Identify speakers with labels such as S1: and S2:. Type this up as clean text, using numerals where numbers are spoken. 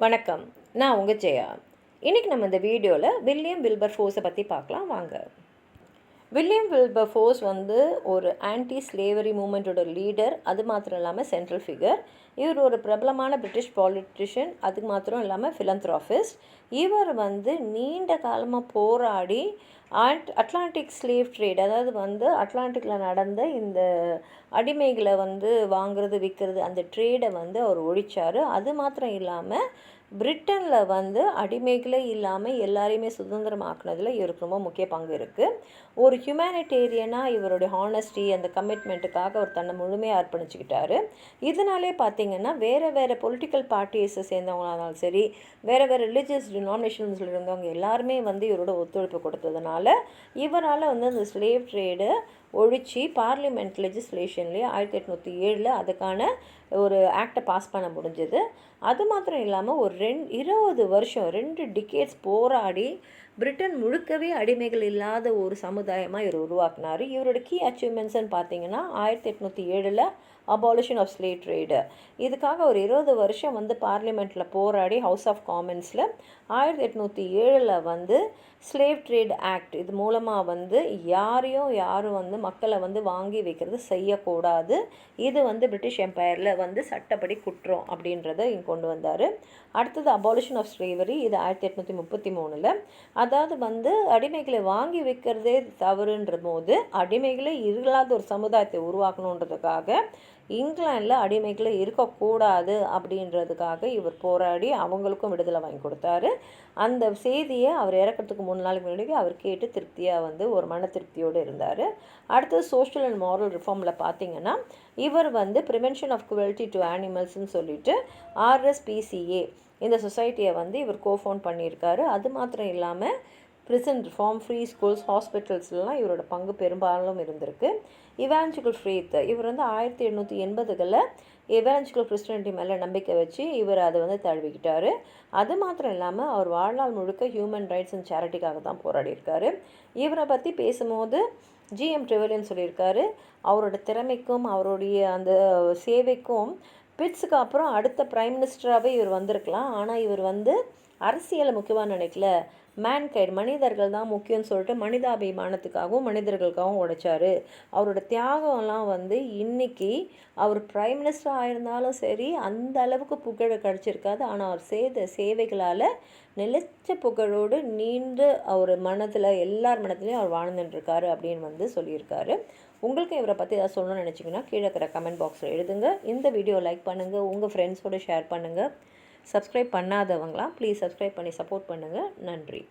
S1: வணக்கம். நான் உங்கள் ஜெயா. இன்றைக்கி நம்ம இந்த வீடியோவில் வில்லியம் வில்பர்ஃபோர்ஸை பற்றி பார்க்கலாம் வாங்க. வில்லியம் வில்பர்ஃபோர்ஸ் வந்து ஒரு ஆன்டி ஸ்லேவரி மூமெண்ட்டோட லீடர். அது மாத்திரம் இல்லாமல் சென்ட்ரல் ஃபிகர். இவர் ஒரு பிரபலமான பிரிட்டிஷ் பாலிட்டிஷியன். அது மாத்திரம் இல்லாமல் ஃபிலந்த்ராபிஸ்ட். இவர் வந்து நீண்ட காலமாக போராடி அட்லாண்டிக் ஸ்லேவ் ட்ரேட், அதாவது வந்து அட்லாண்டிக்கில் நடந்த இந்த அடிமைகளை வந்து வாங்குறது விற்கிறது அந்த ட்ரேடை வந்து அவர் ஒழிச்சார். அது மாத்திரம் இல்லாமல் பிரிட்டனில் வந்து அடிமைகளே இல்லாமல் எல்லாரையுமே சுதந்திரமாக்குனதில் இவருக்கு ரொம்ப முக்கிய பங்கு இருக்குது. ஒரு ஹியூமனிடேரியனாக இவருடைய ஹானஸ்டி அந்த கமிட்மெண்ட்டுக்காக அவர் தன்னை முழுமையாக அர்ப்பணிச்சுக்கிட்டாரு. இதனாலே பார்த்திங்கன்னா வேறு பொலிட்டிக்கல் பார்ட்டிஸை சேர்ந்தவங்களானாலும் சரி, வேறு ரிலீஜியஸ் டினாமினேஷன்ஸில் இருந்தவங்க எல்லாருமே வந்து இவரோட ஒத்துழைப்பு கொடுத்ததுனால இவரால் வந்து அந்த ஸ்லேவ் ட்ரேடு ஒழிச்சு பார்லிமெண்ட் லெஜிஸ்லேஷன்லேயே 1807 அதுக்கான ஒரு ஆக்டை பாஸ் பண்ண முடிஞ்சது. அது மாத்திரம் இல்லாமல் ஒரு 20 வருஷம் 2 டிகேட்ஸ் போராடி பிரிட்டன் முழுக்கவே அடிமைகள் இல்லாத ஒரு சமுதாயமாக இவர் உருவாக்குனார். இவரோட கீ அச்சீவ்மெண்ட்ஸ்ன்னு பார்த்தீங்கன்னா 1807 அபாலிஷன் ஆஃப் ஸ்லேவ் ட்ரேடு. இதுக்காக ஒரு 20 வருஷம் வந்து பார்லிமெண்ட்டில் போராடி ஹவுஸ் ஆஃப் காமன்ஸில் 1807 வந்து ஸ்லேவ் ட்ரேட் ஆக்ட் இது மூலமாக வந்து யாரும் வந்து மக்களை வந்து வாங்கி வைக்கிறது செய்யக்கூடாது, இது வந்து பிரிட்டிஷ் எம்பையரில் வந்து சட்டப்படி குற்றம் அப்படின்றத இங்கே கொண்டு வந்தார். அடுத்தது அபாலிஷன் ஆஃப் ஸ்லேவரி, இது 1833. அதாவது வந்து அடிமைகளை வாங்கி வைக்கிறதே தவறுன்ற போது அடிமைகளே இல்லாத ஒரு சமுதாயத்தை உருவாக்கணுன்றதுக்காக இங்கிலாண்டில் அடிமைகளை இருக்கக்கூடாது அப்படின்றதுக்காக இவர் போராடி அவங்களுக்கும் விடுதலை வாங்கி கொடுத்தாரு. அந்த செய்தியை அவர் இறக்கிறதுக்கு 3 நாளைக்கு முன்னாடி அவர் கேட்டு திருப்தியாக வந்து ஒரு மன திருப்தியோடு இருந்தார். அடுத்தது சோஷியல் அண்ட் மாரல் ரிஃபார்மில் பார்த்திங்கன்னா இவர் வந்து ப்ரிவென்ஷன் ஆஃப் குவல்ட்டி டு அனிமல்ஸ்ன்னு சொல்லிட்டு RSPCA இந்த சொசைட்டியை வந்து இவர் கோஃபவுண்ட் பண்ணியிருக்காரு. அது மாத்திரம் இல்லாமல் ப்ரிசன் ரிஃபார்ம், ஃப்ரீ ஸ்கூல்ஸ், ஹாஸ்பிட்டல்ஸ்லாம் இவரோட பங்கு பெரும்பாலும் இருந்திருக்கு. இவாஞ்சலிக்கல் ஃபேத், இவர் வந்து 1880களில் இவாஞ்சலிக்கல் கிறிஸ்டியானிட்டி மேலே நம்பிக்கை வச்சு இவர் அதை வந்து தழுவிக்கிட்டார். அது மாத்திரம் இல்லாமல் அவர் வாழ்நாள் முழுக்க ஹியூமன் ரைட்ஸ் அண்ட் சேரிட்டிக்காக தான் போராடியிருக்காரு. இவரை பற்றி பேசும்போது GM ட்ரெவலியன் சொல்லியிருக்காரு, அவரோட திறமைக்கும் அவருடைய அந்த சேவைக்கும் பிட்ஸுக்கு அப்புறம் அடுத்த பிரைம் மினிஸ்டராகவே இவர் வந்திருக்கலாம். ஆனால் இவர் வந்து அரசியலை முக்கியமாக நினைக்கல, மேன்கைண்ட் மனிதர்கள் தான் முக்கியம்னு சொல்லிட்டு மனிதாபிமானத்துக்காகவும் மனிதர்களுக்காகவும் உழைச்சார். அவரோட தியாகம்லாம் வந்து இன்றைக்கி அவர் பிரைம் மினிஸ்டர் ஆயிருந்தாலும் சரி அந்த அளவுக்கு புகழ் கிடச்சிருக்காது. ஆனால் அவர் செய்த சேவைகளால் நிலைச்ச புகழோடு நீண்டு அவர் மனதில் எல்லார் மனத்துலேயும் அவர் வாழ்ந்துட்டுருக்காரு அப்படின்னு வந்து சொல்லியிருக்காரு. உங்களுக்கு இவரை பற்றி ஏதாவது சொல்லணும்னு நினச்சிங்கன்னா கீழே இருக்கிற கமெண்ட் பாக்ஸில் எழுதுங்க. இந்த வீடியோ லைக் பண்ணுங்கள், உங்கள் ஃப்ரெண்ட்ஸோடு ஷேர் பண்ணுங்கள். சப்ஸ்கிரைப் பண்ணாதவங்களாம் ப்ளீஸ் சப்ஸ்கிரைப் பண்ணி சப்போர்ட் பண்ணுங்கள். நன்றி.